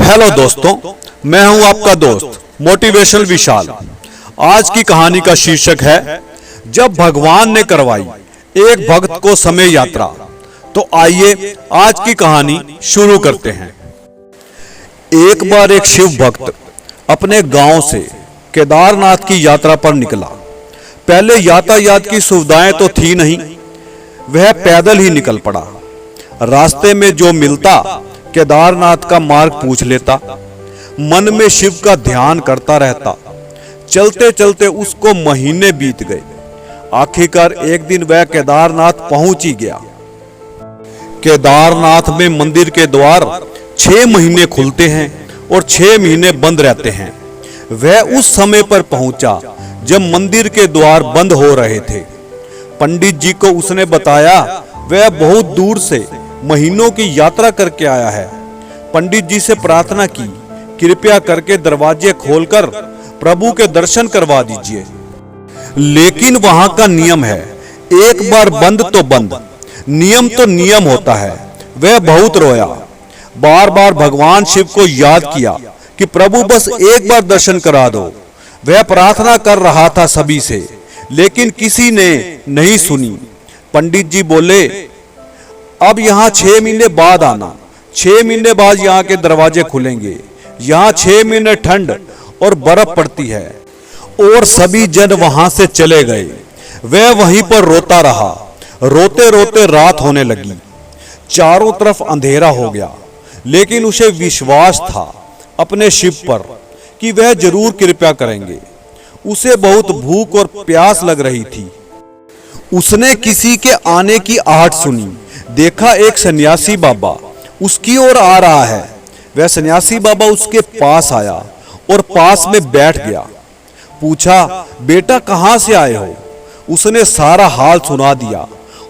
Hello दोस्तों, मैं हूं आपका दोस्त मोटिवेशनल विशाल। आज की कहानी का शीर्षक है जब भगवान ने करवाई एक भक्त को समय यात्रा। तो आइए आज की कहानी शुरू करते हैं। एक बार एक शिव भक्त अपने गांव से केदारनाथ की यात्रा पर निकला। पहले यातायात की सुविधाएं तो थी नहीं, वह पैदल ही निकल पड़ा। रास्ते में जो मिलता केदारनाथ का मार्ग पूछ लेता, मन में शिव का ध्यान करता रहता। चलते चलते उसको महीने बीत गए। आखिरकार एक दिन वह केदारनाथ पहुंच ही गया। केदारनाथ में मंदिर के द्वार 6 महीने खुलते हैं और 6 महीने बंद रहते हैं। वह उस समय पर पहुंचा जब मंदिर के द्वार बंद हो रहे थे। पंडित जी को उसने बताया वह बहुत दूर से महीनों की यात्रा करके आया है। पंडित जी से प्रार्थना की, कृपया करके दरवाजे खोलकर प्रभु के दर्शन करवा दीजिए। लेकिन वहां का नियम है, एक बार बंद तो बंद, नियम तो नियम होता है। वह बहुत रोया, बार बार भगवान शिव को याद किया कि प्रभु बस एक बार दर्शन करा दो। वह प्रार्थना कर रहा था सभी से, लेकिन किसी ने नहीं सुनी। पंडित जी बोले, अब यहाँ 6 महीने बाद आना। 6 महीने बाद यहाँ के दरवाजे खुलेंगे। यहाँ 6 महीने ठंड और बर्फ पड़ती है। और सभी जन वहां से चले गए। वह वहीं पर रोता रहा। रोते रोते रात होने लगी। चारों तरफ अंधेरा हो गया, लेकिन उसे विश्वास था अपने शिव पर कि वह जरूर कृपा करेंगे। उसे बहुत भूख और प्यास लग रही थी। उसने किसी के आने की आहट सुनी। देखा एक सन्यासी बाबा उसकी ओर आ रहा है। वह सन्यासी बाबा उसके पास आया और पास में बैठ गया। पूछा, बेटा कहां से आए हो? उसने सारा हाल सुना दिया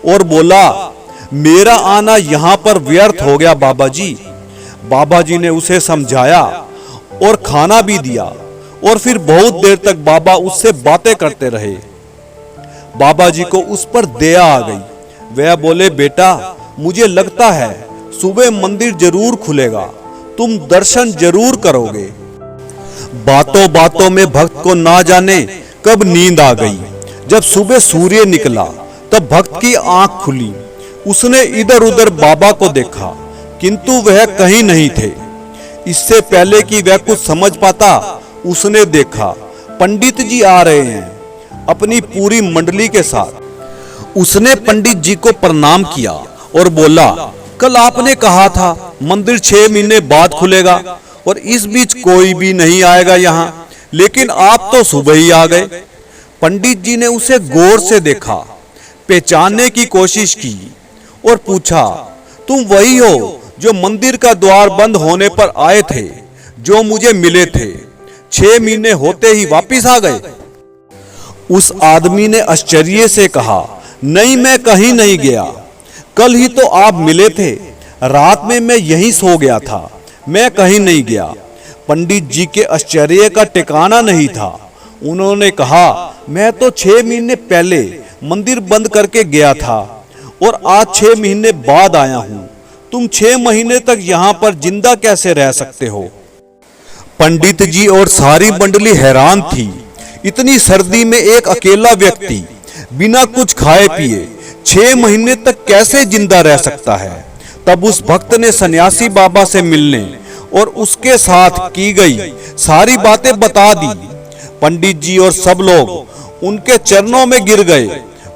और बोला, मेरा आना यहां पर व्यर्थ हो गया बाबा जी। बाबा जी ने उसे समझाया और खाना भी दिया और फिर बहुत देर तक बाबा उससे बातें करते रहे। बाबा जी को उस पर दया आ गई। वह बोले, बेटा मुझे लगता है सुबह मंदिर जरूर खुलेगा, तुम दर्शन जरूर करोगे। बातों बातों में भक्त को ना जाने कब नींद आ गई। जब सुबह सूर्य निकला तब भक्त की आंख खुली। उसने इधर उधर बाबा को देखा, किंतु वह कहीं नहीं थे। इससे पहले कि वह कुछ समझ पाता, उसने देखा पंडित जी आ रहे हैं अपनी पूरी मंडली के साथ। उसने पंडित जी को प्रणाम किया और बोला, कल आपने कहा था मंदिर 6 महीने बाद खुलेगा और इस बीच कोई भी नहीं आएगा यहाँ, लेकिन आप तो सुबह ही आ गए। पंडित जी ने उसे गौर से देखा, पहचानने की कोशिश की और पूछा, तुम वही हो जो मंदिर का द्वार बंद होने पर आए थे, जो मुझे मिले थे? 6 महीने होते ही वापिस आ गए? उस आदमी ने आश्चर्य से कहा, नहीं, मैं कहीं नहीं गया। कल ही तो आप मिले थे। रात में मैं यहीं सो गया था, मैं कहीं नहीं गया। पंडित जी के आश्चर्य का ठिकाना नहीं था। उन्होंने कहा, मैं तो 6 महीने पहले मंदिर बंद करके गया था और आज 6 महीने बाद आया हूं। तुम 6 महीने तक यहाँ पर जिंदा कैसे रह सकते हो? पंडित जी और सारी मंडली हैरान थी। इतनी सर्दी में एक अकेला व्यक्ति बिना कुछ खाए पिए 6 महीने तक कैसे जिंदा रह सकता है? तब उस भक्त ने सन्यासी बाबा से मिलने और उसके साथ की गई सारी बातें बता दी। पंडित जी और सब लोग उनके चरणों में गिर गए।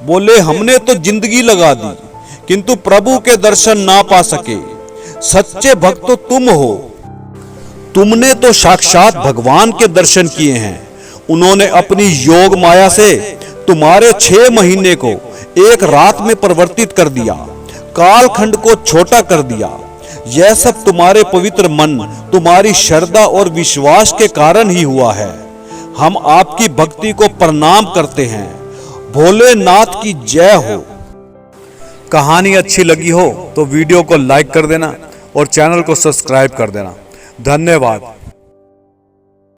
बोले, हमने तो जिंदगी लगा दी, किंतु प्रभु के दर्शन ना पा सके। सच्चे भक्त तो तुम हो। तुमने तो साक्षात भगवान के दर्शन किए हैं। उन्होंने अपनी योग माया से तुम्हारे 6 महीने को एक रात में परिवर्तित कर दिया, कालखंड को छोटा कर दिया। यह सब तुम्हारे पवित्र मन, तुम्हारी श्रद्धा और विश्वास के कारण ही हुआ है। हम आपकी भक्ति को प्रणाम करते हैं। भोलेनाथ की जय हो। कहानी अच्छी लगी हो तो वीडियो को लाइक कर देना और चैनल को सब्सक्राइब कर देना। धन्यवाद।